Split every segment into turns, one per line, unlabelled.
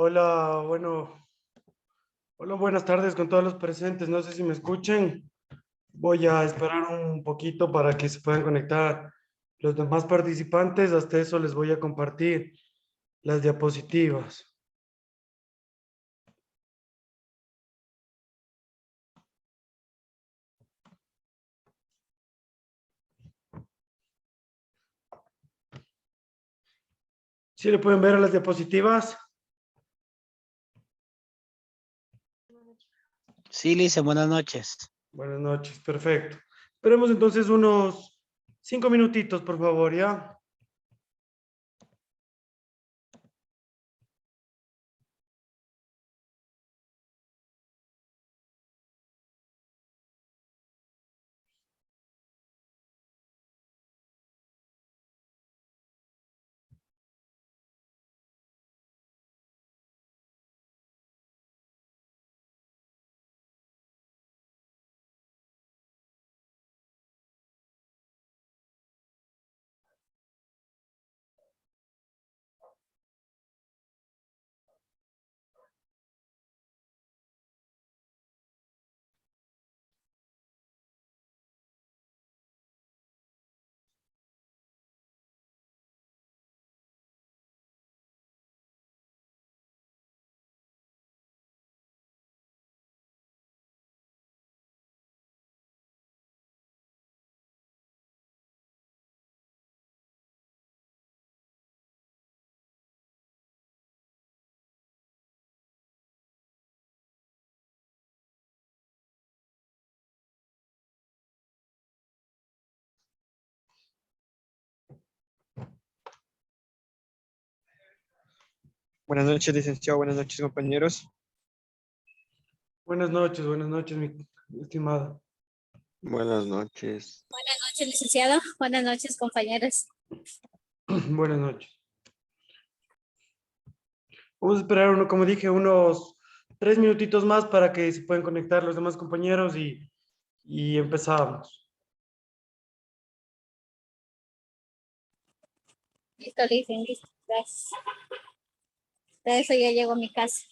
Hola, hola, buenas tardes con todos los presentes. No sé si me escuchen. Voy a esperar un poquito para que se puedan conectar los demás participantes. Hasta eso les voy a compartir las diapositivas. ¿Sí le pueden ver a las diapositivas?
Sí, Lice, buenas noches.
Buenas noches, perfecto. Esperemos entonces unos 5 minutitos, por favor, ¿ya?
Buenas noches, licenciado. Buenas noches, compañeros.
Buenas noches, mi estimada.
Buenas noches.
Buenas noches, licenciado. Buenas noches, compañeros.
Buenas noches. Vamos a esperar como dije, unos 3 minutitos más para que se puedan conectar los demás compañeros y empezamos.
Listo, listo. Gracias. De eso ya llego a mi casa.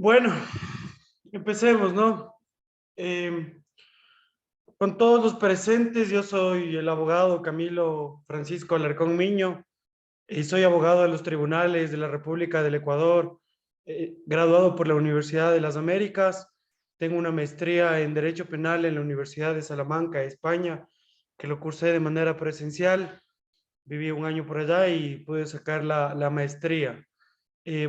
Bueno, empecemos, ¿no? Eh, con todos los presentes, yo soy el abogado Camilo Francisco Alarcón Miño y soy abogado de los tribunales de la República del Ecuador, graduado por la Universidad de las Américas. Tengo una maestría en Derecho Penal en la Universidad de Salamanca, España, que lo cursé de manera presencial. Viví un año por allá y pude sacar la maestría.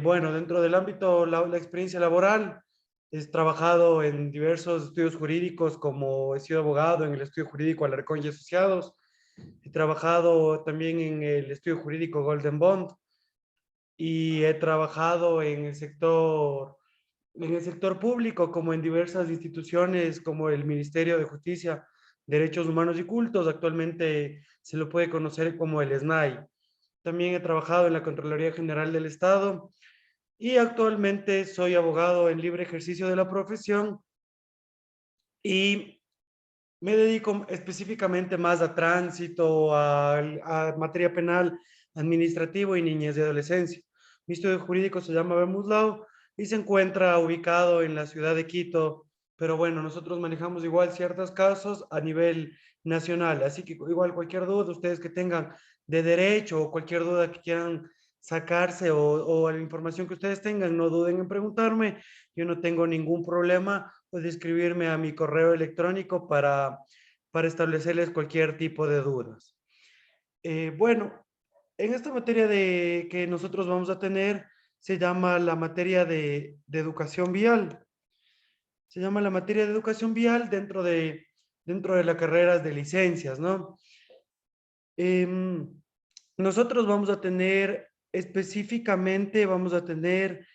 Bueno, dentro del ámbito, la experiencia laboral, he trabajado en diversos estudios jurídicos, como he sido abogado en el estudio jurídico Alarcón y Asociados. He trabajado también en el estudio jurídico Golden Bond y he trabajado en el sector público, como en diversas instituciones, como el Ministerio de Justicia, Derechos Humanos y Cultos. Actualmente se lo puede conocer como el SNAI. También he trabajado en la Contraloría General del Estado y actualmente soy abogado en libre ejercicio de la profesión y me dedico específicamente más a tránsito, a materia penal, administrativo y niñez y adolescencia. Mi estudio jurídico se llama Bemuslao y se encuentra ubicado en la ciudad de Quito, pero bueno, nosotros manejamos igual ciertos casos a nivel nacional, así que igual cualquier duda, ustedes que tengan de derecho o cualquier duda que quieran sacarse o la información que ustedes tengan, no duden en preguntarme, yo no tengo ningún problema de escribirme a mi correo electrónico para establecerles cualquier tipo de dudas. Bueno, en esta materia que nosotros vamos a tener, se llama la materia de educación vial. Se llama la materia de educación vial dentro de las carreras de licencias, ¿no? Nosotros vamos a tener específicamente, vamos a tener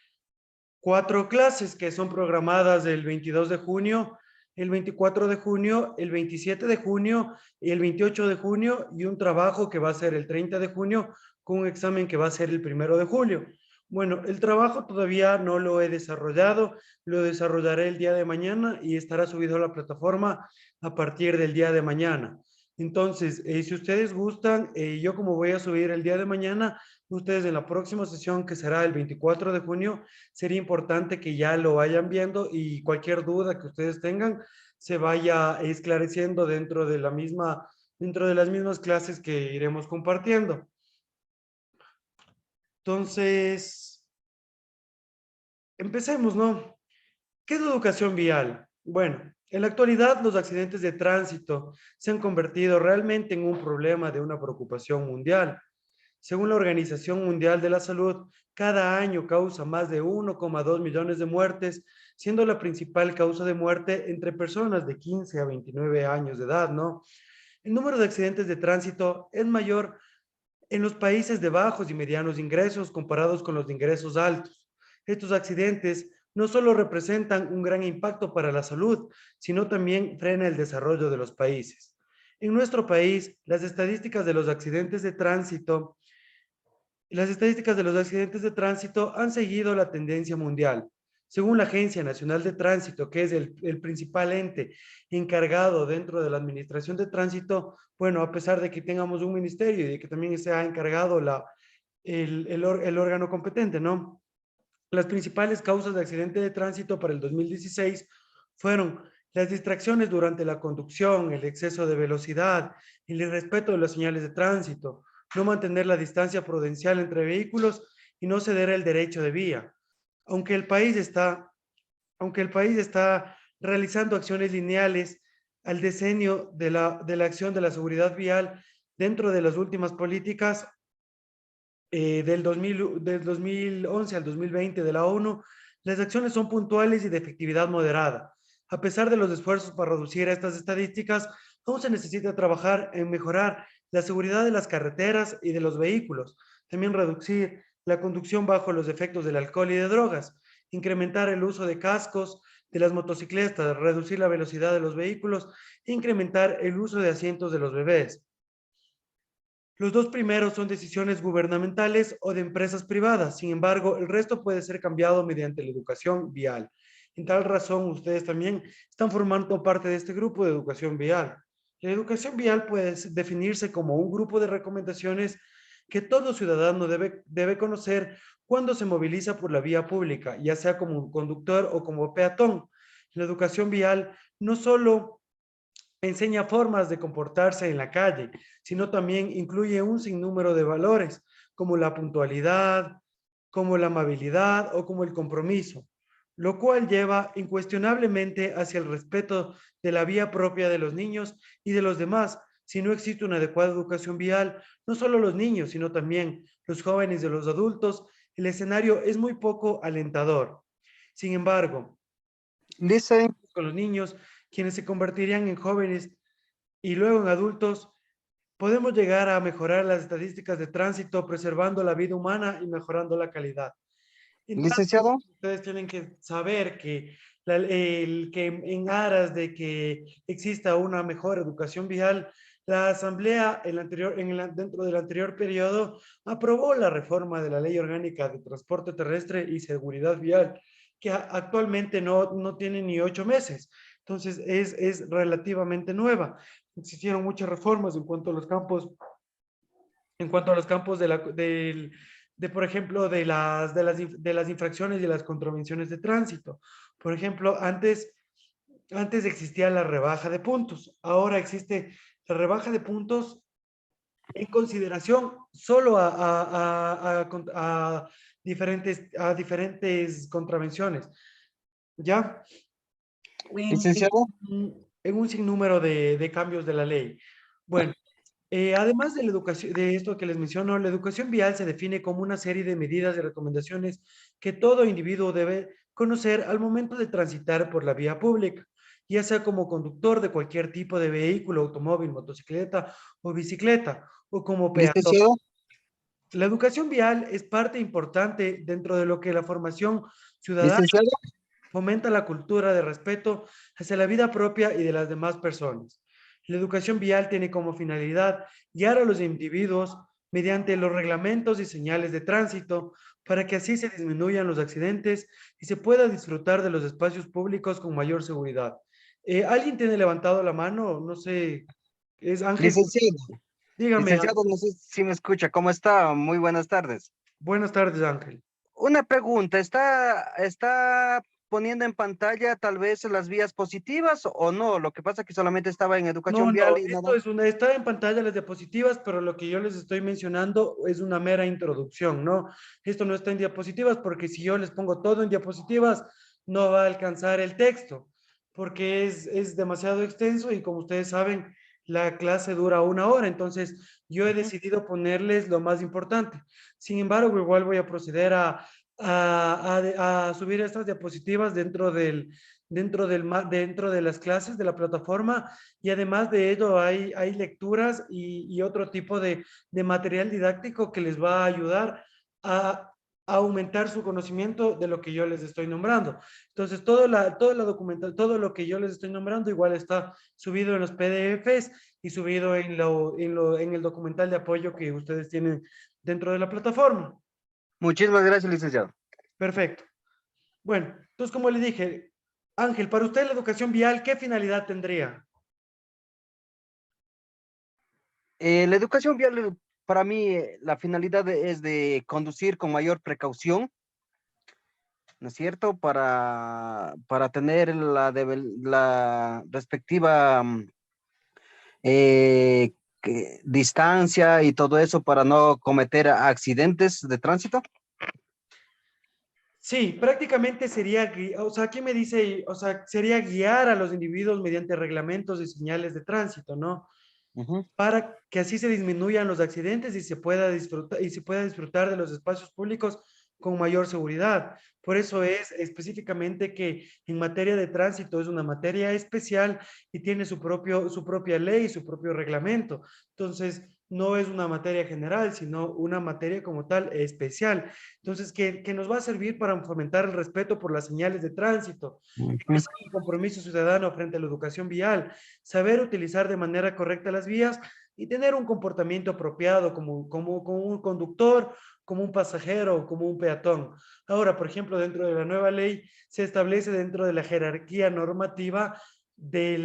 4 clases que son programadas el 22 de junio, el 24 de junio, el 27 de junio y el 28 de junio, y un trabajo que va a ser el 30 de junio con un examen que va a ser el 1 de julio. Bueno, el trabajo todavía no lo he desarrollado, lo desarrollaré el día de mañana y estará subido a la plataforma a partir del día de mañana. Entonces, si ustedes gustan, yo como voy a subir el día de mañana, ustedes en la próxima sesión que será el 24 de junio, sería importante que ya lo vayan viendo y cualquier duda que ustedes tengan se vaya esclareciendo dentro de las mismas clases que iremos compartiendo. Entonces, empecemos, ¿no? ¿Qué es la educación vial? Bueno, en la actualidad los accidentes de tránsito se han convertido realmente en un problema de una preocupación mundial. Según la Organización Mundial de la Salud, cada año causa más de 1,2 millones de muertes, siendo la principal causa de muerte entre personas de 15 a 29 años de edad, ¿no? El número de accidentes de tránsito es mayor en los países de bajos y medianos ingresos comparados con los de ingresos altos. Estos accidentes no solo representan un gran impacto para la salud, sino también frena el desarrollo de los países. En nuestro país, las estadísticas de los accidentes de tránsito han seguido la tendencia mundial. Según la Agencia Nacional de Tránsito, que es el principal ente encargado dentro de la administración de tránsito, bueno, a pesar de que tengamos un ministerio y de que también se ha encargado el órgano competente, ¿no? Las principales causas de accidente de tránsito para el 2016 fueron las distracciones durante la conducción, el exceso de velocidad, el irrespeto de las señales de tránsito, no mantener la distancia prudencial entre vehículos y no ceder el derecho de vía. Aunque el país está, aunque el país está realizando acciones lineales al diseño de la acción de la seguridad vial dentro de las últimas políticas del 2011 al 2020 de la ONU, las acciones son puntuales y de efectividad moderada. A pesar de los esfuerzos para reducir estas estadísticas, aún se necesita trabajar en mejorar la seguridad de las carreteras y de los vehículos, también reducir la conducción bajo los efectos del alcohol y de drogas, incrementar el uso de cascos de las motocicletas, reducir la velocidad de los vehículos e incrementar el uso de asientos de los bebés. Los dos primeros son decisiones gubernamentales o de empresas privadas. Sin embargo, el resto puede ser cambiado mediante la educación vial. En tal razón, ustedes también están formando parte de este grupo de educación vial. La educación vial puede definirse como un grupo de recomendaciones que todo ciudadano debe conocer cuando se moviliza por la vía pública, ya sea como conductor o como peatón. La educación vial no solo enseña formas de comportarse en la calle, sino también incluye un sinnúmero de valores, como la puntualidad, como la amabilidad o como el compromiso, lo cual lleva incuestionablemente hacia el respeto de la vía propia de los niños y de los demás. Si no existe una adecuada educación vial, no solo los niños, sino también los jóvenes y los adultos, el escenario es muy poco alentador. Sin embargo,
Dice,
con los niños, quienes se convertirían en jóvenes y luego en adultos, podemos llegar a mejorar las estadísticas de tránsito, preservando la vida humana y mejorando la calidad. Entonces,
licenciado,
ustedes tienen que saber que, que en aras de que exista una mejor educación vial, la Asamblea dentro del anterior periodo aprobó la reforma de la Ley Orgánica de Transporte Terrestre y Seguridad Vial, que actualmente no tiene ni 8 meses. Entonces, es relativamente nueva. Existieron muchas reformas en cuanto a los campos por ejemplo, de las infracciones y las contravenciones de tránsito. Por ejemplo, antes existía la rebaja de puntos. Ahora existe la rebaja de puntos en consideración solo a diferentes contravenciones. ¿Ya?
Licenciado,
En un sinnúmero de cambios de la ley. Bueno, además de la educación, de esto que les menciono, la educación vial se define como una serie de medidas y recomendaciones que todo individuo debe conocer al momento de transitar por la vía pública, ya sea como conductor de cualquier tipo de vehículo, automóvil, motocicleta o bicicleta, o como peatón.
licenciado,
La educación vial es parte importante dentro de lo que la formación ciudadana
licenciado.
fomenta la cultura de respeto hacia la vida propia y de las demás personas. La educación vial tiene como finalidad guiar a los individuos mediante los reglamentos y señales de tránsito para que así se disminuyan los accidentes y se pueda disfrutar de los espacios públicos con mayor seguridad. ¿Alguien tiene levantado la mano? No sé, es Ángel.
Licenciado,
Dígame.
licenciado, no sé si me escucha. ¿Cómo está? Muy buenas tardes.
Buenas tardes, Ángel.
Una pregunta, ¿está poniendo en pantalla tal vez las vías positivas o no? Lo que pasa es que solamente estaba en
No,
educación vial
no,
y nada.
esto está en pantalla las diapositivas, pero lo que yo les estoy mencionando es una mera introducción, ¿no? Esto no está en diapositivas porque si yo les pongo todo en diapositivas, no va a alcanzar el texto, porque es demasiado extenso y como ustedes saben, la clase dura 1 hora, entonces yo he
Ujú.
decidido ponerles lo más importante. Sin embargo, igual voy a proceder a subir estas diapositivas dentro de las clases de la plataforma y además de ello hay lecturas y otro tipo de material didáctico que les va a ayudar a aumentar su conocimiento de lo que yo les estoy nombrando. Entonces, todo lo que yo les estoy nombrando igual está subido en los PDFs y subido en el documental de apoyo que ustedes tienen dentro de la plataforma.
Muchísimas gracias, licenciado.
Perfecto. Bueno, entonces, como le dije, Ángel, para usted la educación vial, ¿qué finalidad tendría?
La educación vial, para mí, la finalidad es de conducir con mayor precaución, ¿no es cierto? Para tener la respectiva distancia y todo eso para no cometer accidentes de tránsito.
Sí, prácticamente sería, o sea, aquí me dice, o sea, sería guiar a los individuos mediante reglamentos y señales de tránsito, ¿no?
Ujú.
Para que así se disminuyan los accidentes y se pueda disfrutar de los espacios públicos con mayor seguridad. Por eso es específicamente que en materia de tránsito es una materia especial y tiene su propia ley, su propio reglamento. Entonces, no es una materia general, sino una materia como tal especial. Entonces, que nos va a servir para fomentar el respeto por las señales de tránsito,
Ujú.
empezar el compromiso ciudadano frente a la educación vial, saber utilizar de manera correcta las vías y tener un comportamiento apropiado como un conductor, como un pasajero, como un peatón. Ahora, por ejemplo, dentro de la nueva ley se establece dentro de la jerarquía normativa de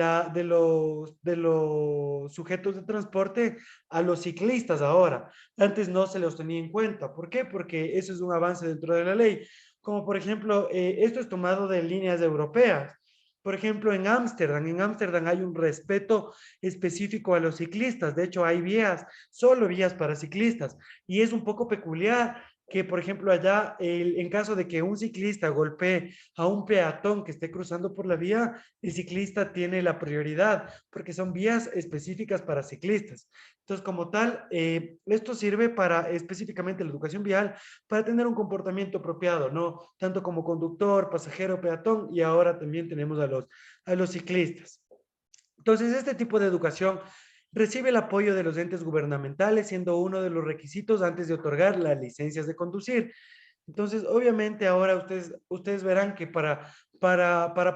los sujetos de transporte a los ciclistas ahora. Antes no se los tenía en cuenta. ¿Por qué? Porque eso es un avance dentro de la ley. Como por ejemplo, esto es tomado de líneas europeas. Por ejemplo, en Ámsterdam hay un respeto específico a los ciclistas. De hecho, hay vías, solo vías para ciclistas. Y es un poco peculiar que, por ejemplo, allá, en caso de que un ciclista golpee a un peatón que esté cruzando por la vía, el ciclista tiene la prioridad, porque son vías específicas para ciclistas. Entonces, como tal, esto sirve para específicamente la educación vial, para tener un comportamiento apropiado, ¿no? Tanto como conductor, pasajero, peatón, y ahora también tenemos a los ciclistas. Entonces, este tipo de educación recibe el apoyo de los entes gubernamentales, siendo uno de los requisitos antes de otorgar las licencias de conducir. Entonces, obviamente ahora ustedes verán que para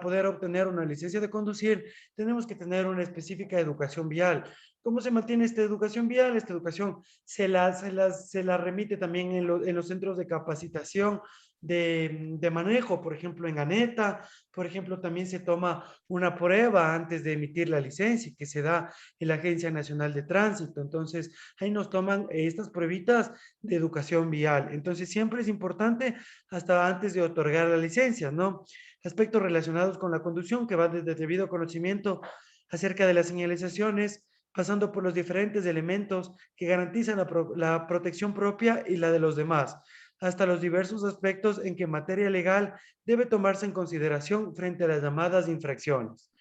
poder obtener una licencia de conducir, tenemos que tener una específica educación vial. ¿Cómo se mantiene esta educación vial? Esta educación se la remite también en los centros de capacitación de manejo, por ejemplo, en Aneta, por ejemplo, también se toma una prueba antes de emitir la licencia que se da en la Agencia Nacional de Tránsito. Entonces, ahí nos toman estas pruebitas de educación vial. Entonces, siempre es importante hasta antes de otorgar la licencia, ¿no? Aspectos relacionados con la conducción que va desde el debido conocimiento acerca de las señalizaciones, pasando por los diferentes elementos que garantizan la protección propia y la de los demás, hasta los diversos aspectos en que en materia legal debe tomarse en consideración frente a las llamadas infracciones.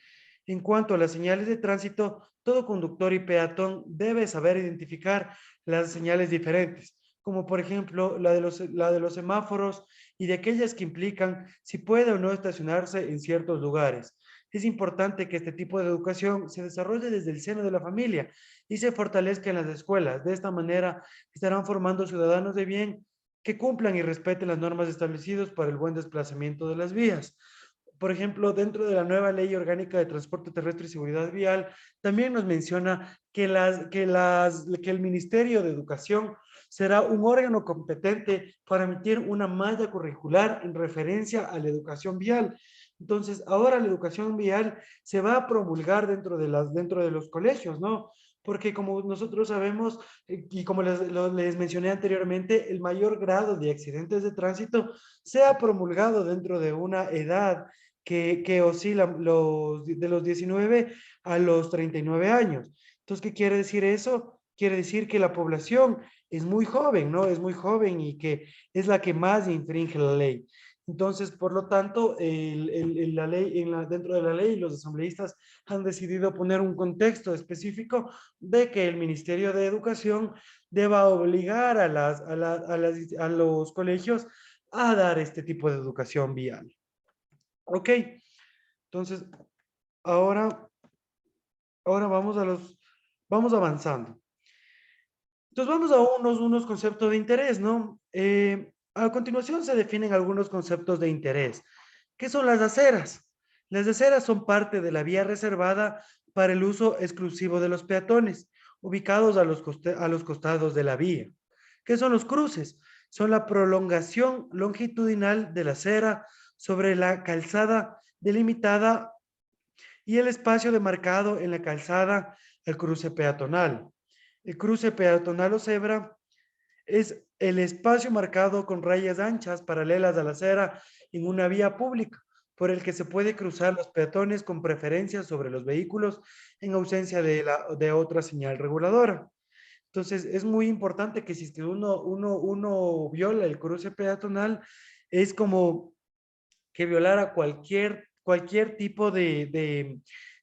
En cuanto a las señales de tránsito, todo conductor y peatón debe saber identificar las señales diferentes, como por ejemplo la de los semáforos y de aquellas que implican si puede o no estacionarse en ciertos lugares. Es importante que este tipo de educación se desarrolle desde el seno de la familia y se fortalezca en las escuelas. De esta manera estarán formando ciudadanos de bien que cumplan y respeten las normas establecidas para el buen desplazamiento de las vías. Por ejemplo, dentro de la nueva Ley Orgánica de Transporte Terrestre y Seguridad Vial, también nos menciona que el Ministerio de Educación será un órgano competente para emitir una malla curricular en referencia a la educación vial. Entonces, ahora la educación vial se va a promulgar dentro de los colegios, ¿no? Porque como nosotros sabemos, y como les mencioné anteriormente, el mayor grado de accidentes de tránsito se ha promulgado dentro de una edad que oscila de los 19 a los 39 años. Entonces, ¿qué quiere decir eso? Quiere decir que la población es muy joven, ¿no? Es muy joven y que es la que más infringe la ley. Entonces, por lo tanto, la ley, dentro de la ley, los asambleístas han decidido poner un contexto específico de que el Ministerio de Educación deba obligar a los colegios a dar este tipo de educación vial. Ok, entonces, ahora, ahora vamos avanzando. Entonces vamos a unos conceptos de interés, ¿no? A continuación se definen algunos conceptos de interés. ¿Qué son las aceras? Las aceras son parte de la vía reservada para el uso exclusivo de los peatones, ubicados a los costados de la vía. ¿Qué son los cruces? Son la prolongación longitudinal de la acera sobre la calzada delimitada y el espacio demarcado en la calzada, el cruce peatonal. El cruce peatonal o cebra es el espacio marcado con rayas anchas paralelas a la acera en una vía pública, por el que se puede cruzar los peatones con preferencia sobre los vehículos en ausencia de otra señal reguladora. Entonces, es muy importante que si es que uno viola el cruce peatonal, es como que violara cualquier tipo de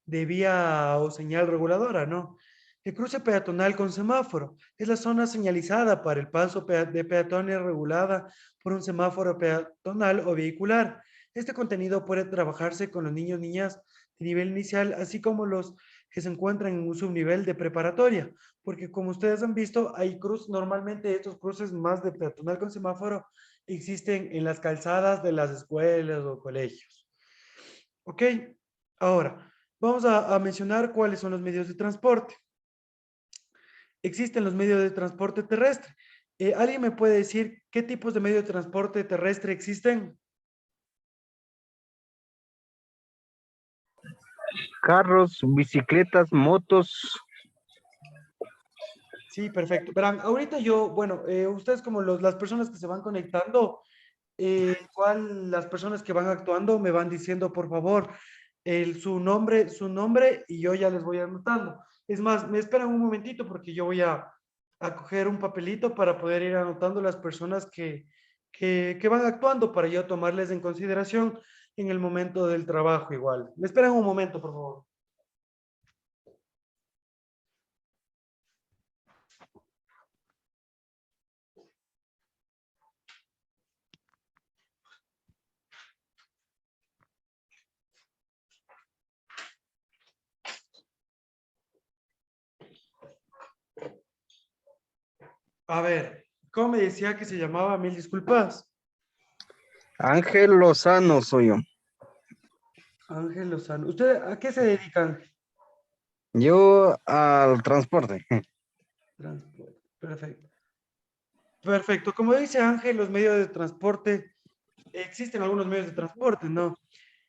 vía o señal reguladora, ¿no? El cruce peatonal con semáforo es la zona señalizada para el paso de peatones regulada por un semáforo peatonal o vehicular. Este contenido puede trabajarse con los niños y niñas de nivel inicial, así como los que se encuentran en un subnivel de preparatoria, porque como ustedes han visto, hay normalmente estos cruces más de peatonal con semáforo existen en las calzadas de las escuelas o colegios. ¿Ok? Ahora, vamos a mencionar cuáles son los medios de transporte. Existen los medios de transporte terrestre. ¿Alguien me puede decir qué tipos de medios de transporte terrestre existen?
Carros, bicicletas, motos.
Sí, perfecto. Verán, ahorita bueno, ustedes como las personas que se van conectando, las personas que van actuando me van diciendo, por favor, su nombre y yo ya les voy anotando. Es más, me esperan un momentito porque yo voy a coger un papelito para poder ir anotando las personas que van actuando para yo tomarles en consideración en el momento del trabajo igual. Me esperan un momento, por favor. A ver, ¿cómo me decía que se llamaba? Mil disculpas.
Ángel Lozano soy yo.
Ángel Lozano. ¿Ustedes a qué se dedican?
Yo al transporte.
Transporte. Perfecto. Perfecto. Como dice Ángel, los medios de transporte existen algunos medios de transporte, ¿no?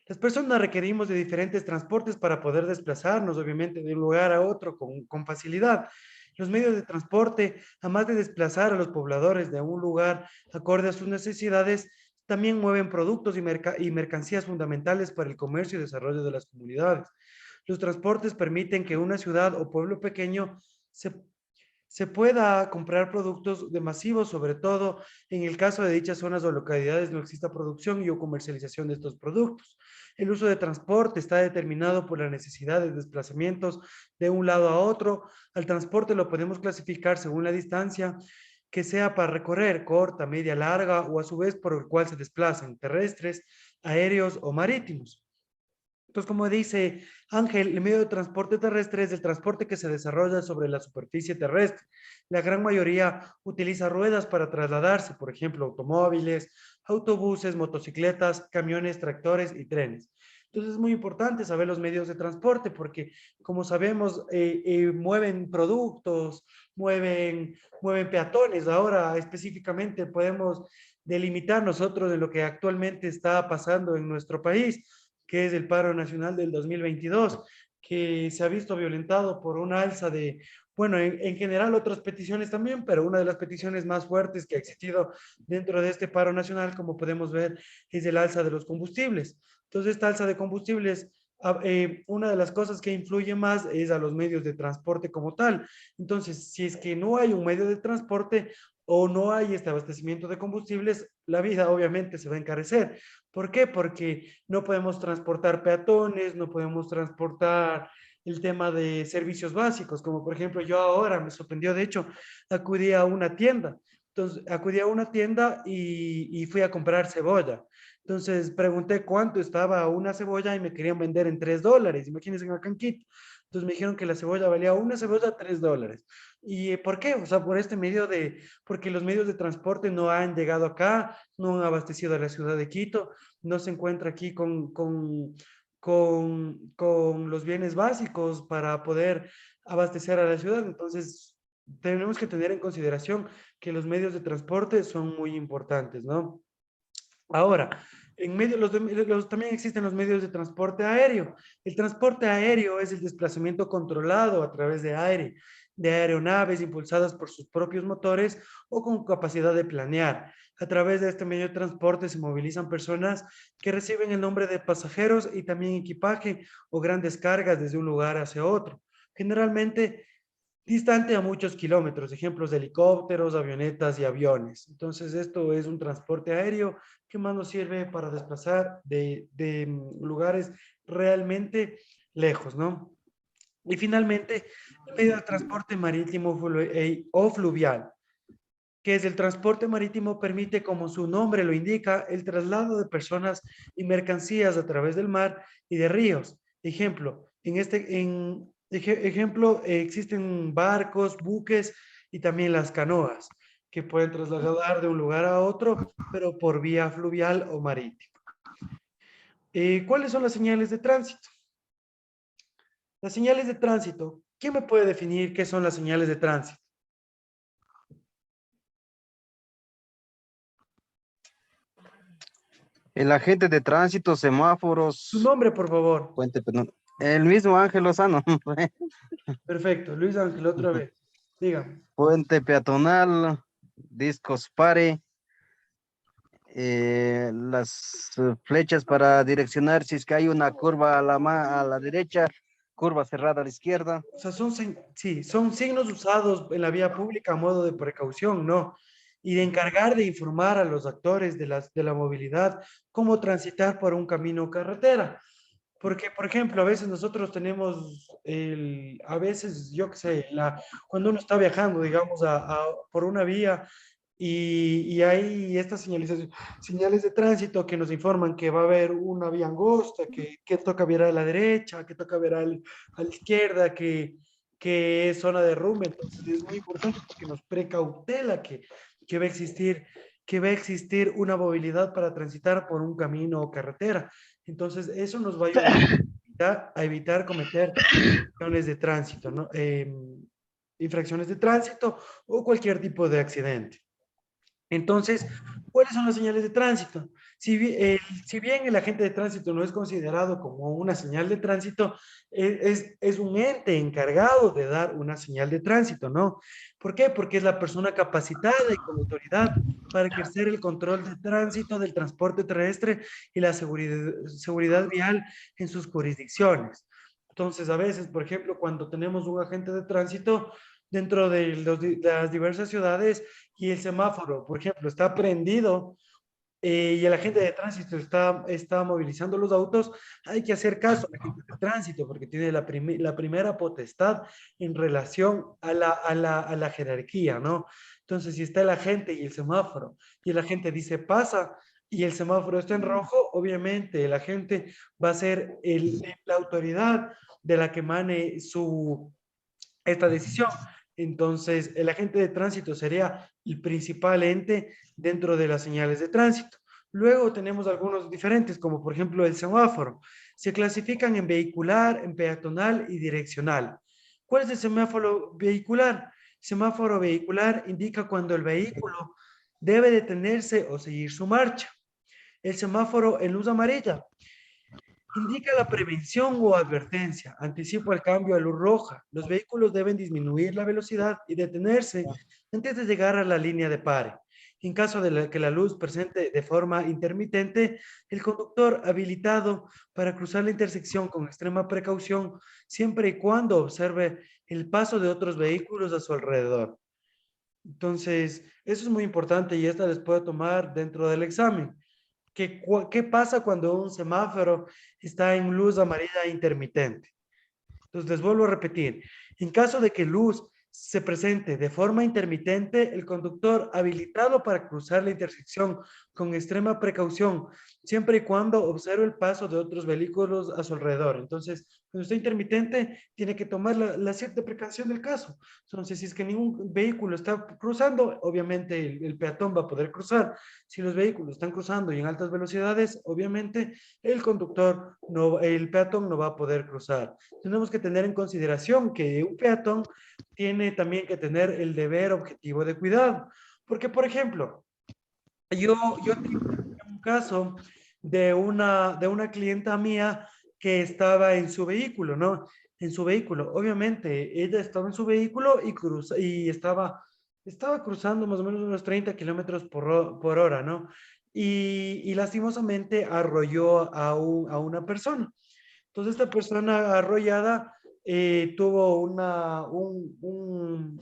Las personas requerimos de diferentes transportes para poder desplazarnos, obviamente, de un lugar a otro con facilidad. Los medios de transporte, además de desplazar a los pobladores de un lugar acorde a sus necesidades, también mueven productos y mercancías fundamentales para el comercio y desarrollo de las comunidades. Los transportes permiten que una ciudad o pueblo pequeño se se pueda comprar productos de masivos, sobre todo en el caso de dichas zonas o localidades no exista producción y o comercialización de estos productos. El uso de transporte está determinado por la necesidad de desplazamientos de un lado a otro. Al transporte lo podemos clasificar según la distancia que sea para recorrer, corta, media, larga, o a su vez por el cual se desplazan, terrestres, aéreos o marítimos. Entonces, como dice Ángel, el medio de transporte terrestre es el transporte que se desarrolla sobre la superficie terrestre. La gran mayoría utiliza ruedas para trasladarse, por ejemplo, automóviles, autobuses, motocicletas, camiones, tractores y trenes. Entonces, es muy importante saber los medios de transporte porque, como sabemos, mueven productos, mueven peatones. Ahora, específicamente, podemos delimitar nosotros de lo que actualmente está pasando en nuestro país, que es el paro nacional del 2022, que se ha visto violentado por una alza de, bueno, en general otras peticiones también, pero una de las peticiones más fuertes que ha existido dentro de este paro nacional, como podemos ver, es el alza de los combustibles. Entonces, esta alza de combustibles, una de las cosas que influye más es a los medios de transporte como tal. Entonces, si es que no hay un medio de transporte o no hay este abastecimiento de combustibles, la vida obviamente se va a encarecer. ¿Por qué? Porque no podemos transportar peatones, no podemos transportar el tema de servicios básicos, como por ejemplo yo ahora me sorprendió, de hecho, acudí a una tienda. Entonces, acudí a una tienda y fui a comprar cebolla. Entonces, pregunté cuánto estaba una cebolla y me querían vender en $3. Imagínense acá en Quito. Entonces me dijeron que la cebolla valía una cebolla $3. ¿Y por qué? O sea, por este medio porque los medios de transporte no han llegado acá, no han abastecido a la ciudad de Quito, no se encuentra aquí con los bienes básicos para poder abastecer a la ciudad. Entonces, tenemos que tener en consideración que los medios de transporte son muy importantes, ¿no? Ahora, en medio, también existen los medios de transporte aéreo. El transporte aéreo es el desplazamiento controlado a través de aeronaves impulsadas por sus propios motores o con capacidad de planear. A través de este medio de transporte se movilizan personas que reciben el nombre de pasajeros y también equipaje o grandes cargas desde un lugar hacia otro. Generalmente distante a muchos kilómetros, ejemplos de helicópteros, avionetas y aviones. Entonces, esto es un transporte aéreo que más nos sirve para desplazar de lugares realmente lejos, ¿no? Y finalmente, el medio de transporte marítimo o fluvial, que es el transporte marítimo, permite, como su nombre lo indica, el traslado de personas y mercancías a través del mar y de ríos. Ejemplo, existen barcos, buques y también las canoas que pueden trasladar de un lugar a otro, pero por vía fluvial o marítima. ¿Cuáles son las señales de tránsito? Las señales de tránsito. ¿Quién me puede definir qué son las señales de tránsito?
El agente de tránsito,
Su
semáforos,
nombre, por favor.
puente, el mismo Ángel Lozano.
Perfecto. Luis Ángel, otra vez. Dígame.
Puente peatonal, discos pare, las flechas para direccionar si es que hay una curva a la derecha, curva cerrada a la izquierda.
O sea, sí, son signos usados en la vía pública a modo de precaución, ¿no? Y de encargar de informar a los actores de la movilidad cómo transitar por un camino o carretera. Porque, por ejemplo, a veces nosotros tenemos, a veces, yo qué sé, cuando uno está viajando, digamos, por una vía y hay estas señales de tránsito que nos informan que va a haber una vía angosta, que toca virar a la derecha, que toca virar a la izquierda, que es zona de derrumbe. Entonces es muy importante porque nos precautela que va a existir, que va a existir una movilidad para transitar por un camino o carretera. Entonces eso nos va a ayudar a evitar cometer infracciones de tránsito, ¿no? Infracciones de tránsito o cualquier tipo de accidente. Entonces, ¿cuáles son las señales de tránsito? si bien el agente de tránsito no es considerado como una señal de tránsito, es un ente encargado de dar una señal de tránsito, ¿no? ¿Por qué? Porque es la persona capacitada y con autoridad para ejercer el control de tránsito del transporte terrestre y la seguridad vial en sus jurisdicciones. Entonces, a veces, por ejemplo, cuando tenemos un agente de tránsito dentro de las diversas ciudades y el semáforo, por ejemplo, está prendido y el agente de tránsito está movilizando los autos, hay que hacer caso al agente de tránsito porque tiene la primera potestad en relación a la jerarquía, ¿no? Entonces, si está el agente y el semáforo y el agente dice pasa y el semáforo está en rojo, obviamente el agente va a ser la autoridad de la que emane esta decisión. Entonces, el agente de tránsito sería el principal ente dentro de las señales de tránsito. Luego tenemos algunos diferentes, como por ejemplo el semáforo. Se clasifican en vehicular, en peatonal y direccional. ¿Cuál es el semáforo vehicular? Semáforo vehicular indica cuando el vehículo debe detenerse o seguir su marcha. El semáforo en luz amarilla indica la prevención o advertencia, anticipa el cambio a luz roja. Los vehículos deben disminuir la velocidad y detenerse antes de llegar a la línea de pare. En caso de que la luz presente de forma intermitente, el conductor habilitado para cruzar la intersección con extrema precaución, siempre y cuando observe el paso de otros vehículos a su alrededor. Entonces, eso es muy importante y esta les puedo tomar dentro del examen. ¿Qué pasa cuando un semáforo está en luz amarilla intermitente? Entonces, les vuelvo a repetir. En caso de que luz se presente de forma intermitente, el conductor habilitado para cruzar la intersección con extrema precaución, siempre y cuando observe el paso de otros vehículos a su alrededor. Entonces, cuando está intermitente, tiene que tomar la cierta precaución del caso. Entonces, si es que ningún vehículo está cruzando, obviamente el peatón va a poder cruzar. Si los vehículos están cruzando y en altas velocidades, obviamente el peatón no va a poder cruzar. Tenemos que tener en consideración que un peatón tiene también que tener el deber objetivo de cuidado. Porque, por ejemplo, yo tengo un caso de una clienta mía que estaba en su vehículo, ¿no? En su vehículo. Obviamente, ella estaba en su vehículo y estaba cruzando más o menos unos 30 kilómetros por hora, ¿no? Y lastimosamente arrolló a una persona. Entonces, esta persona arrollada tuvo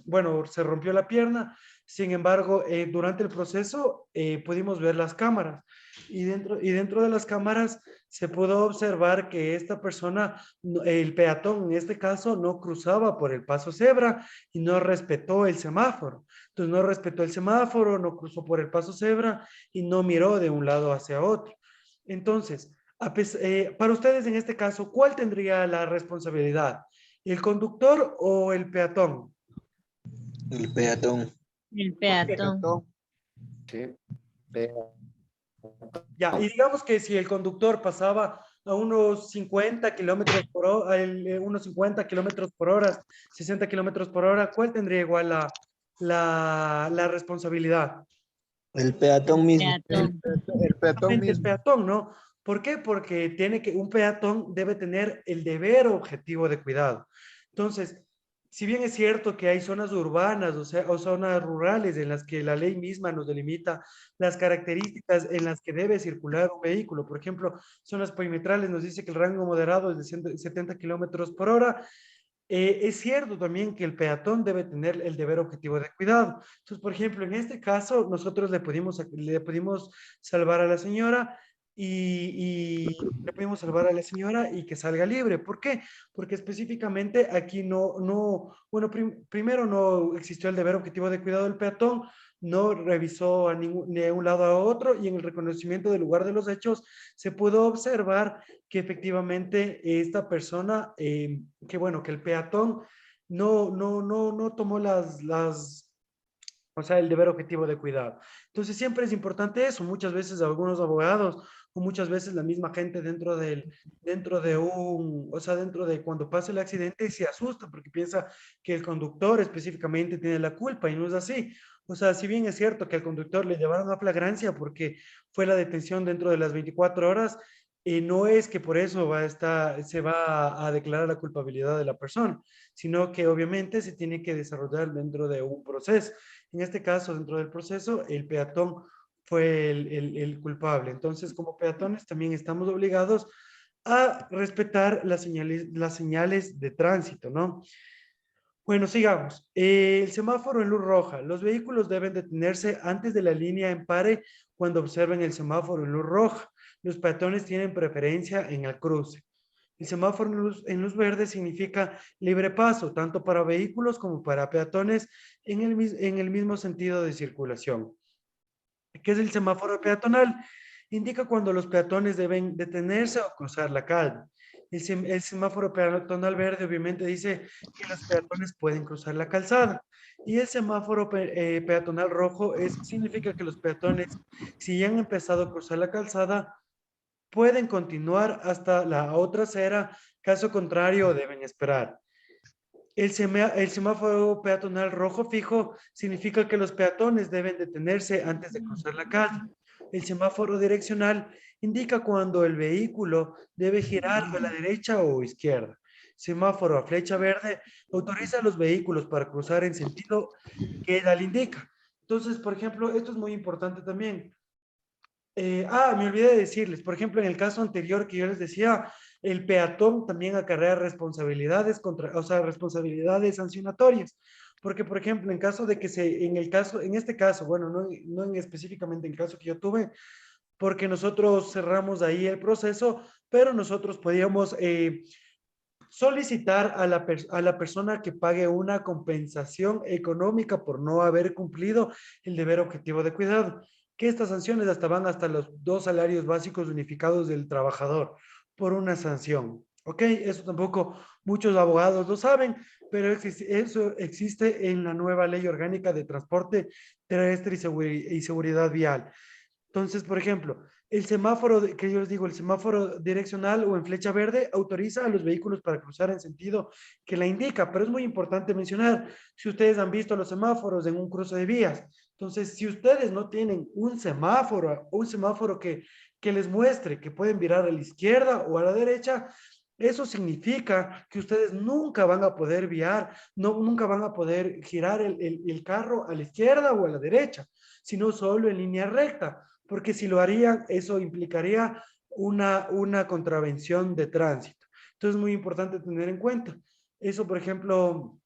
bueno, se rompió la pierna. Sin embargo, durante el proceso pudimos ver las cámaras y dentro de las cámaras se pudo observar que esta persona, el peatón en este caso, no cruzaba por el paso cebra y no respetó el semáforo. Entonces, no respetó el semáforo, no cruzó por el paso cebra y no miró de un lado hacia otro. Entonces, para ustedes en este caso, ¿cuál tendría la responsabilidad? ¿El conductor o el peatón?
El peatón.
El peatón.
Sí.
Ya, y digamos que si el conductor pasaba a unos 50 kilómetros por hora, unos 50 kilómetros por hora, 60 kilómetros por hora, ¿cuál tendría igual la responsabilidad?
El peatón mismo.
Peatón.
El peatón
El
mismo.
peatón, ¿no? ¿Por qué? Porque un peatón debe tener el deber objetivo de cuidado. Entonces, si bien es cierto que hay zonas urbanas, o zonas rurales en las que la ley misma nos delimita las características en las que debe circular un vehículo, por ejemplo, zonas perimetrales nos dice que el rango moderado es de 70 kilómetros por hora. Es cierto también que el peatón debe tener el deber objetivo de cuidado. Entonces, por ejemplo, en este caso, nosotros le pudimos salvar a la señora y que salga libre. ¿Por qué? Porque específicamente aquí bueno, primero no existió el deber objetivo de cuidado del peatón, no revisó ni a un lado a otro y en el reconocimiento del lugar de los hechos se pudo observar que efectivamente esta persona, que bueno, que el peatón no tomó o sea, el deber objetivo de cuidado. Entonces siempre es importante eso. Muchas veces algunos abogados o muchas veces la misma gente dentro de cuando pasa el accidente se asusta porque piensa que el conductor específicamente tiene la culpa y no es así. O sea, si bien es cierto que al conductor le llevaron a flagrancia porque fue la detención dentro de las 24 horas, no es que por eso se va a declarar la culpabilidad de la persona, sino que obviamente se tiene que desarrollar dentro de un proceso. En este caso, dentro del proceso, el peatón fue el culpable. Entonces, como peatones, también estamos obligados a respetar las señales de tránsito, ¿no? Bueno, sigamos. El semáforo en luz roja. Los vehículos deben detenerse antes de la línea en pare cuando observen el semáforo en luz roja. Los peatones tienen preferencia en el cruce. El semáforo en luz verde significa libre paso, tanto para vehículos como para peatones en el mismo sentido de circulación. ¿Qué es el semáforo peatonal? Indica cuando los peatones deben detenerse o cruzar la calle. El semáforo peatonal verde obviamente dice que los peatones pueden cruzar la calzada. Y el semáforo peatonal rojo significa que los peatones, si ya han empezado a cruzar la calzada, pueden continuar hasta la otra acera, caso contrario deben esperar. El semáforo peatonal rojo fijo significa que los peatones deben detenerse antes de cruzar la calle. El semáforo direccional indica cuando el vehículo debe girar a la derecha o izquierda. Semáforo a flecha verde autoriza a los vehículos para cruzar en sentido que él indica. Entonces, por ejemplo, esto es muy importante también. Me olvidé de decirles, por ejemplo, en el caso anterior que yo les decía, el peatón también acarrea responsabilidades o sea, responsabilidades sancionatorias. Porque, por ejemplo, en caso de que en este caso, bueno, no específicamente en el caso que yo tuve, porque nosotros cerramos ahí el proceso, pero nosotros podíamos solicitar a la persona que pague una compensación económica por no haber cumplido el deber objetivo de cuidado, que estas sanciones hasta van hasta los 2 salarios básicos unificados del trabajador por una sanción. ¿Ok? Eso tampoco muchos abogados lo saben, pero eso existe en la nueva ley orgánica de transporte terrestre y seguridad vial. Entonces, por ejemplo, el semáforo, que yo les digo, el semáforo direccional o en flecha verde autoriza a los vehículos para cruzar en sentido que la indica, pero es muy importante mencionar, si ustedes han visto los semáforos en un cruce de vías, entonces, si ustedes no tienen un semáforo que les muestre que pueden virar a la izquierda o a la derecha, eso significa que ustedes nunca van a poder nunca van a poder girar el carro a la izquierda o a la derecha, sino solo en línea recta, porque si lo harían, eso implicaría una contravención de tránsito. Entonces, es muy importante tener en cuenta. Eso, por ejemplo,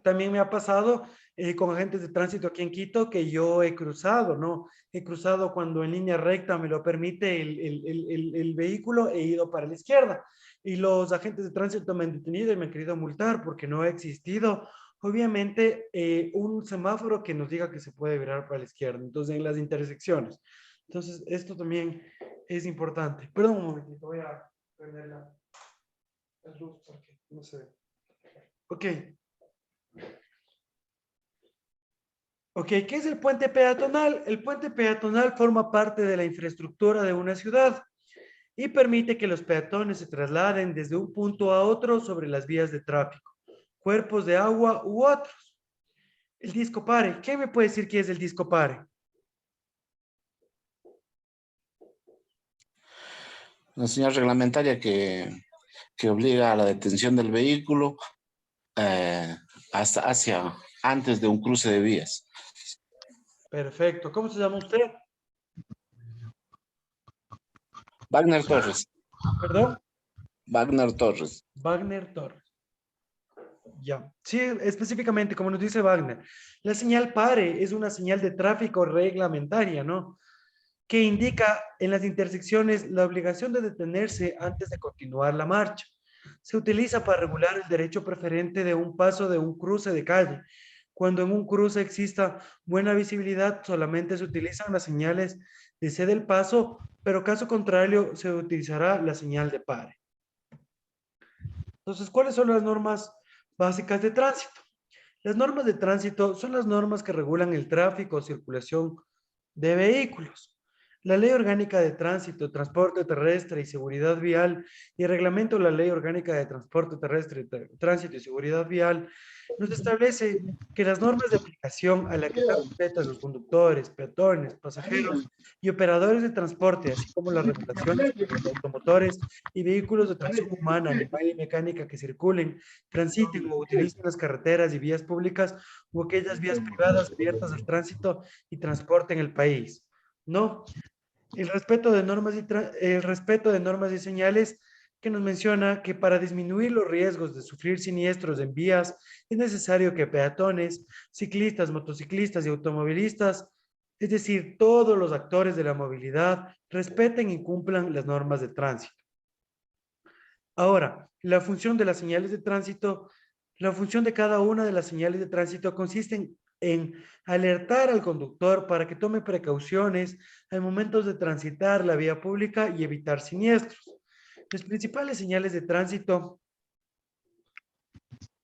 también me ha pasado con agentes de tránsito aquí en Quito que yo he cruzado, ¿no? He cruzado cuando en línea recta me lo permite el vehículo, he ido para la izquierda. Y los agentes de tránsito me han detenido y me han querido multar porque no ha existido, obviamente, un semáforo que nos diga que se puede virar para la izquierda. Entonces, en las intersecciones. Entonces, esto también es importante. Perdón un momentito, voy a prender la luz porque no se ve. Ok. Ok, ¿qué es el puente peatonal? El puente peatonal forma parte de la infraestructura de una ciudad y permite que los peatones se trasladen desde un punto a otro sobre las vías de tráfico, cuerpos de agua u otros. El disco pare. ¿Qué me puede decir qué es el disco pare?
Una señal reglamentaria que obliga a la detención del vehículo antes de un cruce de vías.
Perfecto. ¿Cómo se llama usted?
Wagner Torres.
¿Perdón?
Wagner Torres.
Wagner Torres. Ya. Sí, específicamente, como nos dice Wagner, la señal pare es una señal de tráfico reglamentaria, ¿no? Que indica en las intersecciones la obligación de detenerse antes de continuar la marcha. Se utiliza para regular el derecho preferente de un paso de un cruce de calle. Cuando en un cruce exista buena visibilidad, solamente se utilizan las señales de cede el paso, pero caso contrario, se utilizará la señal de pare. Entonces, ¿cuáles son las normas básicas de tránsito? Las normas de tránsito son las normas que regulan el tráfico o circulación de vehículos. La Ley Orgánica de Tránsito, Transporte Terrestre y Seguridad Vial y el Reglamento de la Ley Orgánica de Transporte Terrestre, Tránsito y Seguridad Vial nos establece que las normas de aplicación a la que están sujetas los conductores, peatones, pasajeros y operadores de transporte, así como las regulaciones para los automotores y vehículos de tracción humana, animal y mecánica que circulen, transiten o utilicen las carreteras y vías públicas o aquellas vías privadas abiertas al tránsito y transporte en el país. ¿No? El respeto de normas el respeto de normas y señales que nos menciona que para disminuir los riesgos de sufrir siniestros en vías es necesario que peatones, ciclistas, motociclistas y automovilistas, es decir, todos los actores de la movilidad, respeten y cumplan las normas de tránsito. Ahora, la función de las señales de tránsito, la función de cada una de las señales de tránsito consiste en alertar al conductor para que tome precauciones al momento de transitar la vía pública y evitar siniestros. Las principales señales de tránsito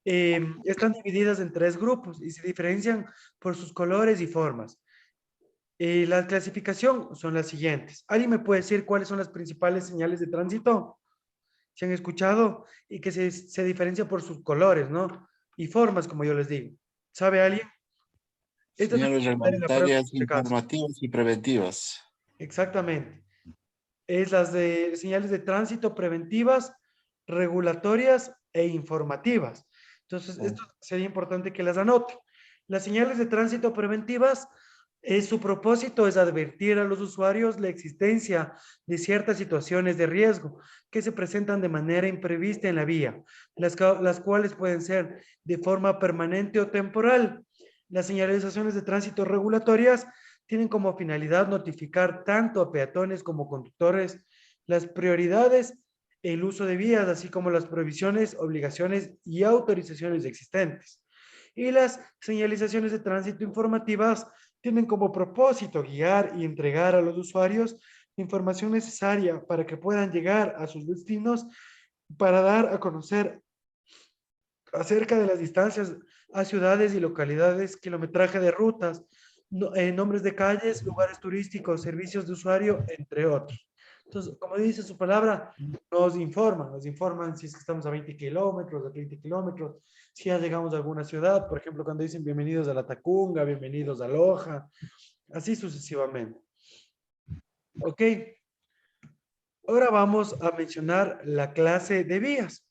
están divididas en 3 grupos y se diferencian por sus colores y formas. La clasificación son las siguientes. ¿Alguien me puede decir cuáles son las principales señales de tránsito? ¿Se han escuchado? Y que se diferencia por sus colores, ¿no? Y formas, como yo les digo. ¿Sabe alguien? Esta es
Señales
en la prueba, en
reglamentarias
este caso.
informativas y preventivas.
Exactamente. Es las de señales de tránsito preventivas, regulatorias e informativas. Entonces, esto sería importante que las anote. Las señales de tránsito preventivas, su propósito es advertir a los usuarios la existencia de ciertas situaciones de riesgo que se presentan de manera imprevista en la vía, las cuales pueden ser de forma permanente o temporal. Las señalizaciones de tránsito regulatorias tienen como finalidad notificar tanto a peatones como conductores las prioridades, el uso de vías, así como las prohibiciones, obligaciones y autorizaciones existentes. Y las señalizaciones de tránsito informativas tienen como propósito guiar y entregar a los usuarios la información necesaria para que puedan llegar a sus destinos, para dar a conocer acerca de las distancias a ciudades y localidades, kilometraje de rutas, nombres de calles, lugares turísticos, servicios de usuario, entre otros. Entonces, como dice su palabra, nos informan si es que estamos a 20 kilómetros, a 30 kilómetros, si ya llegamos a alguna ciudad, por ejemplo, cuando dicen bienvenidos a La Tacunga, bienvenidos a Loja, así sucesivamente. Ok. Ahora vamos a mencionar la clase de vías.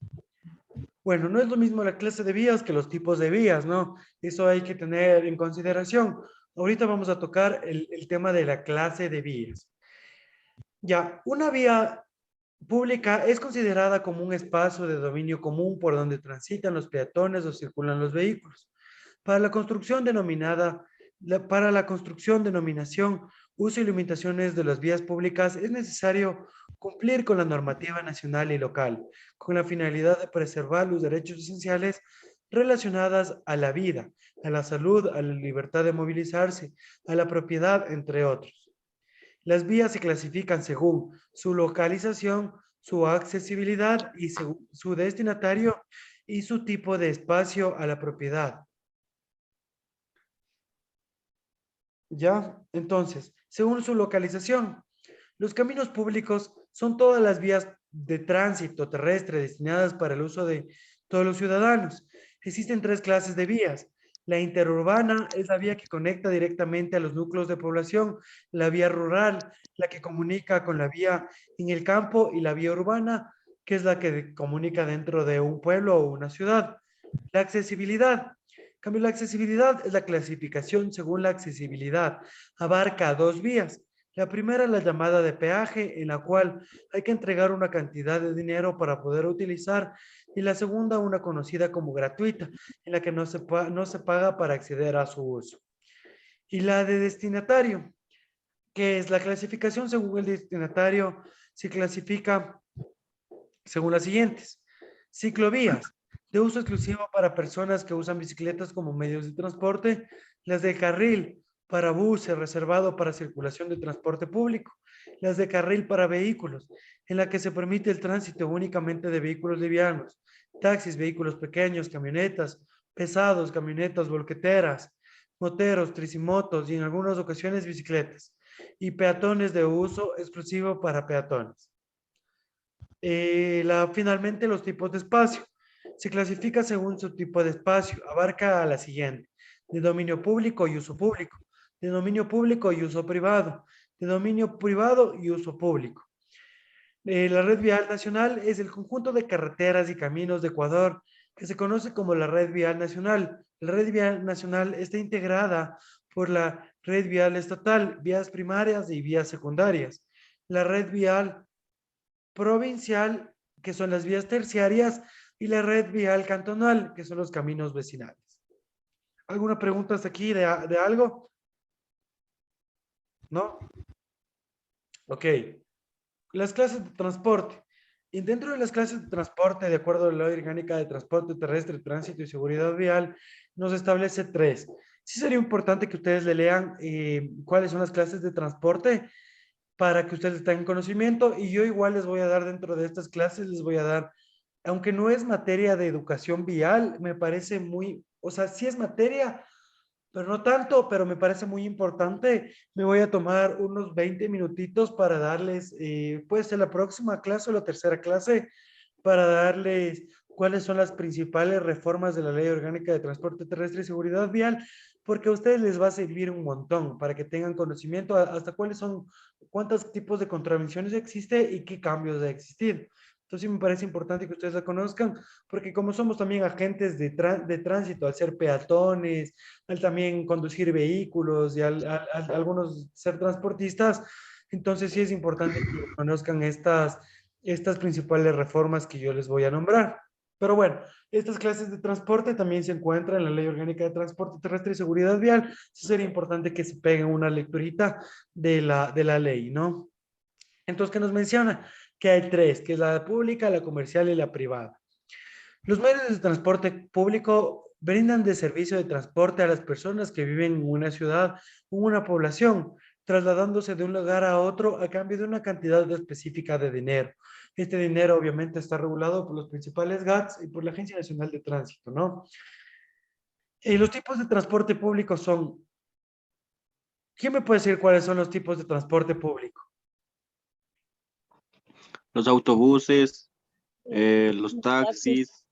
Bueno, no es lo mismo la clase de vías que los tipos de vías, ¿no? Eso hay que tener en consideración. Ahorita vamos a tocar el tema de la clase de vías. Ya, una vía pública es considerada como un espacio de dominio común por donde transitan los peatones o circulan los vehículos. Para la construcción denominación, uso y limitaciones de las vías públicas es necesario cumplir con la normativa nacional y local, con la finalidad de preservar los derechos esenciales relacionadas a la vida, a la salud, a la libertad de movilizarse, a la propiedad, entre otros. Las vías se clasifican según su localización, su accesibilidad y su destinatario y su tipo de espacio a la propiedad. ¿Ya? Entonces, según su localización, los caminos públicos son todas las vías de tránsito terrestre destinadas para el uso de todos los ciudadanos. Existen 3 clases de vías. La interurbana es la vía que conecta directamente a los núcleos de población, la vía rural, la que comunica con la vía en el campo, y la vía urbana, que es la que comunica dentro de un pueblo o una ciudad. La accesibilidad. En cambio, la accesibilidad es la clasificación según la accesibilidad. Abarca 2 vías. La primera es la llamada de peaje, en la cual hay que entregar una cantidad de dinero para poder utilizar, y la segunda, una conocida como gratuita, en la que no se paga para acceder a su uso. Y la de destinatario, que es la clasificación según el destinatario, se clasifica según las siguientes. Ciclovías, de uso exclusivo para personas que usan bicicletas como medios de transporte. Las de carril para buses, reservado para circulación de transporte público. Las de carril para vehículos, en la que se permite el tránsito únicamente de vehículos livianos, taxis, vehículos pequeños, camionetas pesados, camionetas volqueteras, moteros, tricimotos y en algunas ocasiones bicicletas. y peatones de uso exclusivo para peatones. Finalmente, los tipos de espacio. Se clasifica según su tipo de espacio. Abarca a la siguiente: de dominio público y uso público, de dominio público y uso privado, de dominio privado y uso público. La red vial nacional es el conjunto de carreteras y caminos de Ecuador que se conoce como la red vial nacional. La red vial nacional está integrada por la red vial estatal, vías primarias y vías secundarias. La red vial provincial, que son las vías terciarias, y la red vial cantonal, que son los caminos vecinales. ¿Alguna pregunta hasta aquí de algo? ¿No? Ok. Las clases de transporte. Y dentro de las clases de transporte, de acuerdo a la Ley Orgánica de Transporte Terrestre, Tránsito y Seguridad Vial, nos establece 3. Sí sería importante que ustedes le lean cuáles son las clases de transporte para que ustedes tengan conocimiento, y yo igual les voy a dar dentro de estas clases, les voy a dar, aunque no es materia de educación vial, me parece muy, o sea, sí es materia, pero no tanto, pero me parece muy importante. Me voy a tomar unos 20 minutitos para darles, pues en la próxima clase o la tercera clase, para darles cuáles son las principales reformas de la Ley Orgánica de Transporte Terrestre y Seguridad Vial, porque a ustedes les va a servir un montón para que tengan conocimiento hasta cuáles son, cuántos tipos de contravenciones existe y qué cambios de existir. Entonces sí me parece importante que ustedes la conozcan, porque como somos también agentes de tránsito, al ser peatones, al también conducir vehículos y algunos ser transportistas, entonces sí es importante que conozcan estas principales reformas que yo les voy a nombrar. Pero bueno, estas clases de transporte también se encuentran en la Ley Orgánica de Transporte Terrestre y Seguridad Vial. Sí sería importante que se peguen una lecturita de la ley, ¿no? Entonces, ¿qué nos menciona? Que hay 3, que es la pública, la comercial y la privada. Los medios de transporte público brindan de servicio de transporte a las personas que viven en una ciudad o una población, trasladándose de un lugar a otro a cambio de una cantidad específica de dinero. Este dinero obviamente está regulado por los principales GATS y por la Agencia Nacional de Tránsito, ¿no? Los tipos de transporte público son... ¿Quién me puede decir cuáles son los tipos de transporte público?
Los autobuses, los taxis.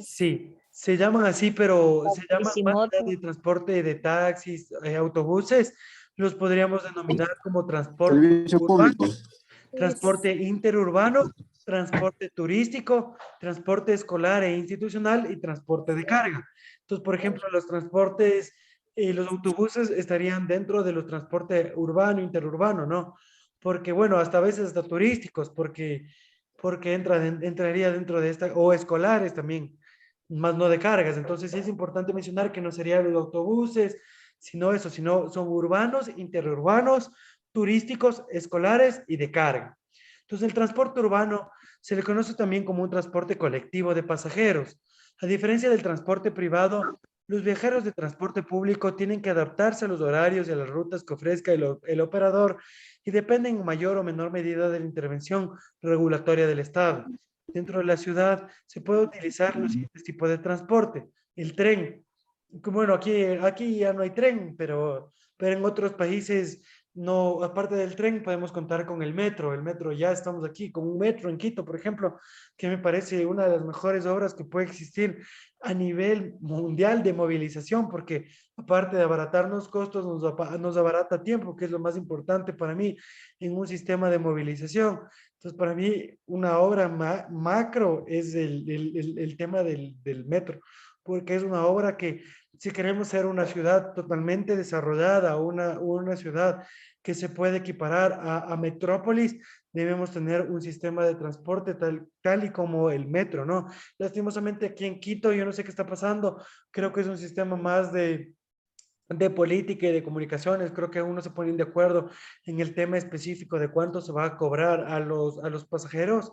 Sí, se llaman así, pero se llaman más allá
Taximoto.
de transporte de taxis, autobuses, los podríamos denominar como transporte
Servicio
urbano,
público.
transporte interurbano, transporte turístico, transporte escolar e institucional y transporte de carga. Entonces, por ejemplo, los transportes, los autobuses estarían dentro de los transportes urbano, interurbano, ¿no? Porque, bueno, hasta a veces hasta turísticos, porque entraría dentro de esta, o escolares también, más no de cargas. Entonces, sí es importante mencionar que no serían los autobuses, sino eso, sino son urbanos, interurbanos, turísticos, escolares y de carga. Entonces, el transporte urbano se le conoce también como un transporte colectivo de pasajeros. A diferencia del transporte privado, los viajeros de transporte público tienen que adaptarse a los horarios y a las rutas que ofrezca el operador, y dependen en mayor o menor medida de la intervención regulatoria del Estado. Dentro de la ciudad se puede utilizar los siguientes tipos de transporte: el tren. Bueno, aquí ya no hay tren, pero en otros países no, aparte del tren podemos contar con el metro. El metro, ya estamos aquí con un metro en Quito, por ejemplo, que me parece una de las mejores obras que puede existir a nivel mundial de movilización, porque aparte de abaratarnos costos, nos abarata tiempo, que es lo más importante para mí en un sistema de movilización. Entonces, para mí, una obra macro es el tema del metro, porque es una obra que, si queremos ser una ciudad totalmente desarrollada, una ciudad que se puede equiparar a metrópolis, debemos tener un sistema de transporte tal y como el metro, ¿no? Lastimosamente aquí en Quito, yo no sé qué está pasando, creo que es un sistema más de política y de comunicaciones. Creo que aún no se ponen de acuerdo en el tema específico de cuánto se va a cobrar a los pasajeros,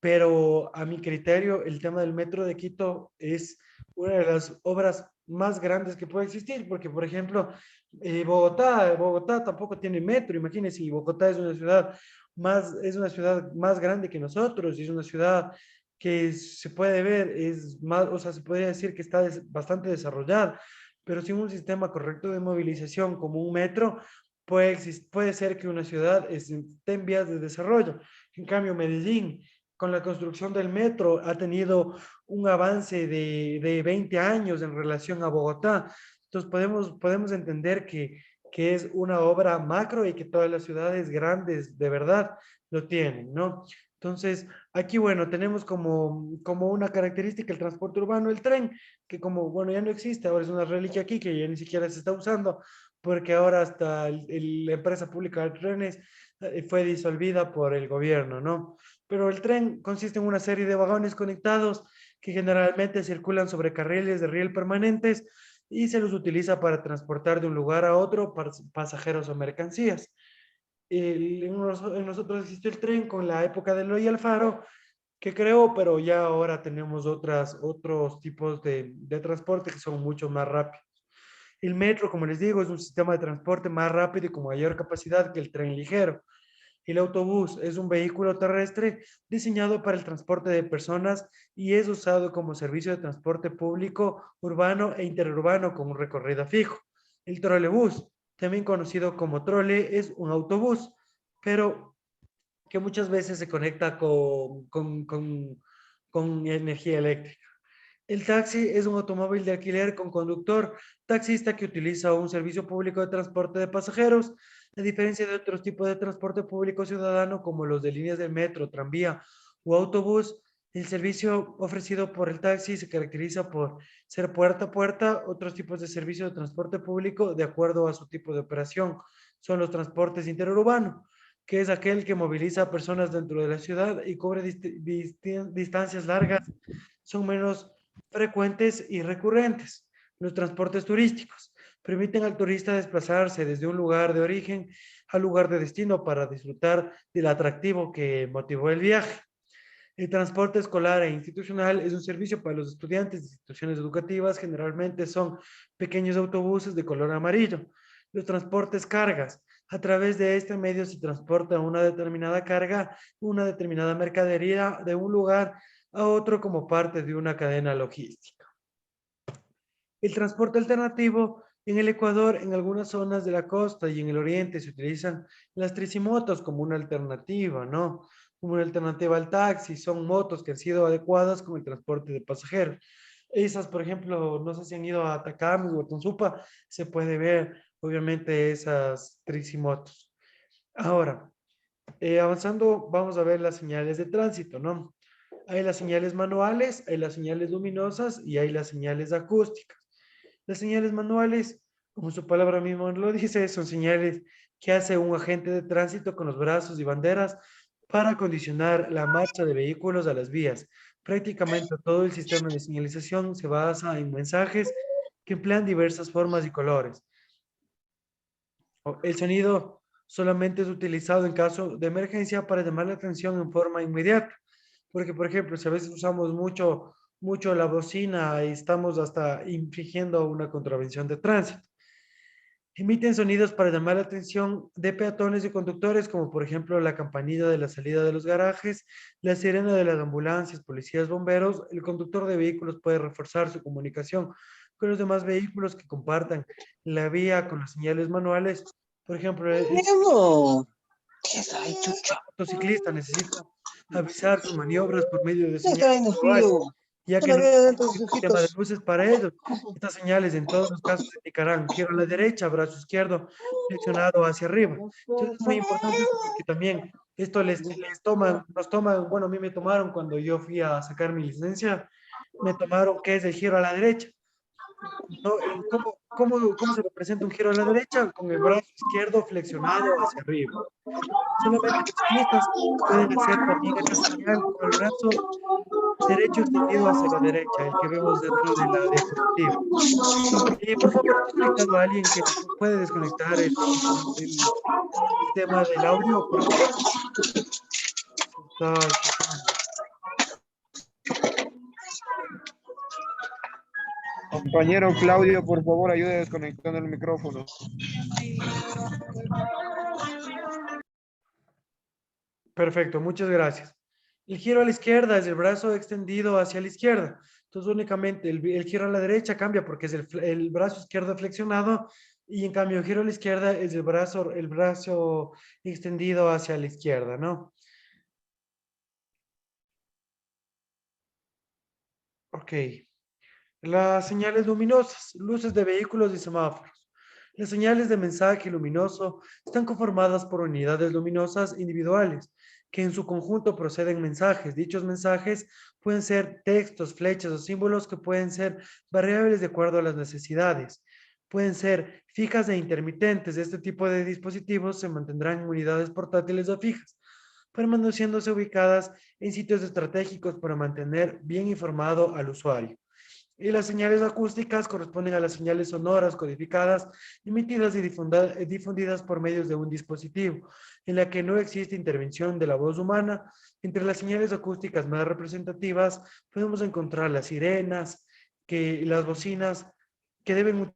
pero a mi criterio el tema del metro de Quito es una de las obras más grandes que puede existir, porque por ejemplo, Bogotá tampoco tiene metro. Imagínense, y Bogotá es una ciudad más grande que nosotros, y es una ciudad que se puede ver, es más, o sea, se podría decir que está bastante desarrollada. pero sin un sistema correcto de movilización como un metro, puede ser que una ciudad esté en vías de desarrollo. En cambio, Medellín, con la construcción del metro, ha tenido un avance de 20 años en relación a Bogotá. Entonces, podemos entender que es una obra macro y que todas las ciudades grandes de verdad lo tienen, ¿no? Entonces, aquí, bueno, tenemos como una característica el transporte urbano, el tren, que como, bueno, ya no existe, ahora es una reliquia aquí que ya ni siquiera se está usando, porque ahora hasta la empresa pública de trenes fue disolvida por el gobierno, ¿no? Pero el tren consiste en una serie de vagones conectados que generalmente circulan sobre carriles de riel permanentes y se los utiliza para transportar de un lugar a otro pasajeros o mercancías. En nosotros existió el tren con la época de Eloy Alfaro, que creó, pero ya ahora tenemos otros tipos de transporte que son mucho más rápidos. El metro, como les digo, es un sistema de transporte más rápido y con mayor capacidad que el tren ligero. El autobús es un vehículo terrestre diseñado para el transporte de personas y es usado como servicio de transporte público, urbano e interurbano con un recorrido fijo. El trolebús, también conocido como trole, es un autobús, pero que muchas veces se conecta con energía eléctrica. El taxi es un automóvil de alquiler con conductor, taxista que utiliza un servicio público de transporte de pasajeros, a diferencia de otros tipos de transporte público ciudadano como los de líneas de metro, tranvía o autobús. El servicio ofrecido por el taxi se caracteriza por ser puerta a puerta. Otros tipos de servicio de transporte público, de acuerdo a su tipo de operación, son los transportes interurbanos, que es aquel que moviliza a personas dentro de la ciudad y cubre distancias largas, son menos frecuentes y recurrentes. Los transportes turísticos permiten al turista desplazarse desde un lugar de origen al lugar de destino para disfrutar del atractivo que motivó el viaje. El transporte escolar e institucional es un servicio para los estudiantes de instituciones educativas. Generalmente son pequeños autobuses de color amarillo. Los transportes cargas. A través de este medio se transporta una determinada carga, una determinada mercadería de un lugar a otro como parte de una cadena logística. El transporte alternativo en el Ecuador, en algunas zonas de la costa y en el oriente se utilizan las tricimotos como una alternativa, ¿no? Como una alternativa al taxi, son motos que han sido adecuadas con el transporte de pasajeros. Esas, por ejemplo, no sé si han ido a Atacama o a Tonsupa, se puede ver, obviamente, esas tricimotos. Ahora, avanzando, vamos a ver las señales de tránsito, ¿no? Hay las señales manuales, hay las señales luminosas y hay las señales acústicas. Las señales manuales, como su palabra mismo lo dice, son señales que hace un agente de tránsito con los brazos y banderas para condicionar la marcha de vehículos a las vías. Prácticamente todo el sistema de señalización se basa en mensajes que emplean diversas formas y colores. El sonido solamente es utilizado en caso de emergencia para llamar la atención en forma inmediata. Porque, por ejemplo, si a veces usamos mucho la bocina y estamos hasta infringiendo una contravención de tránsito. Emiten sonidos para llamar la atención de peatones y conductores, como por ejemplo la campanilla de la salida de los garajes, la sirena de las ambulancias, policías, bomberos. El conductor de vehículos puede reforzar su comunicación con los demás vehículos que compartan la vía con las señales manuales. Por ejemplo, el motociclista necesita avisar sus maniobras por medio de señales manuales, ya que no existe un sistema de luces para ello. Estas señales en todos los casos indicarán giro a la derecha, brazo izquierdo flexionado hacia arriba. Entonces es muy importante esto porque también esto nos toman, bueno, a mí me tomaron cuando yo fui a sacar mi licencia, me tomaron qué es el giro a la derecha. ¿No? ¿Cómo se representa un giro a la derecha? Con el brazo izquierdo flexionado hacia arriba. Solamente los ciclistas pueden hacer también esta señal con el brazo derecho extendido hacia la derecha, el que vemos dentro de la diapositiva. Por favor, ¿has conectado a alguien que puede desconectar el tema del audio, por favor? Está escuchando.
Compañero Claudio, por favor, ayude desconectando el micrófono.
Perfecto, muchas gracias. El giro a la izquierda es el brazo extendido hacia la izquierda. Entonces únicamente el giro a la derecha cambia porque es el brazo izquierdo flexionado y en cambio el giro a la izquierda es el brazo extendido hacia la izquierda, ¿no? Ok. Las señales luminosas, luces de vehículos y semáforos. Las señales de mensaje luminoso están conformadas por unidades luminosas individuales que en su conjunto proceden mensajes. Dichos mensajes pueden ser textos, flechas o símbolos que pueden ser variables de acuerdo a las necesidades. Pueden ser fijas e intermitentes. Este tipo de dispositivos se mantendrán en unidades portátiles o fijas, permaneciéndose ubicadas en sitios estratégicos para mantener bien informado al usuario. Y las señales acústicas corresponden a las señales sonoras codificadas, emitidas y difundidas por medios de un dispositivo, en la que no existe intervención de la voz humana. Entre las señales acústicas más representativas podemos encontrar las sirenas, las bocinas, que deben